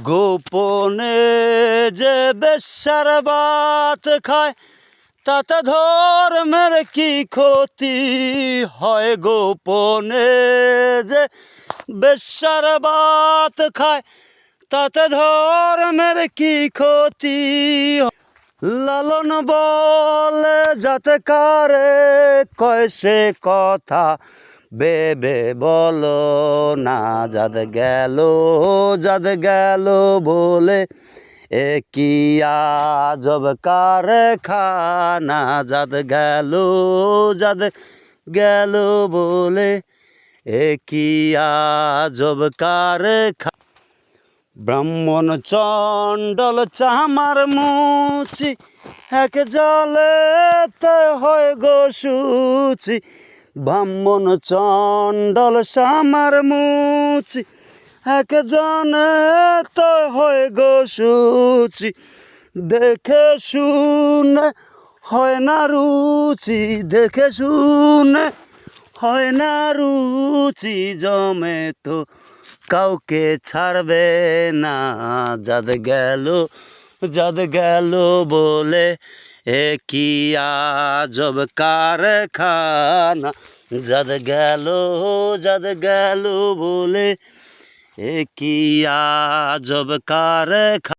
গোপনে যে বেশ্যার ভাত খায় তাতে ধর্মের কি ক্ষতি হয়? গোপনে যে বেশ্যার ভাত খায় তাতে ধর্মের কি ক্ষতি? লালন বলে যাতে কারে কয় সে কথা বেবে বলো না। যাদ গেল বলে এ কি আজব কারখানা। যাদ গেল বলে এ কি আজব কারখানা। ব্রাহ্মণ চণ্ডল চামার মুচি এক জলেতে হয় গো শুচি। ব্রাহ্মণ চণ্ডল চামার মুচি এক জনেতে হয় গো শুচি। দেখে শুনে হয় না রুচি, দেখে শুনে হয় না রুচি। জমে তো কাউকে ছাড়বে না। যাদ গেল বলে এ কি আজব কারখানা। যাদ গেল বলে এ কি আজব কারখানা।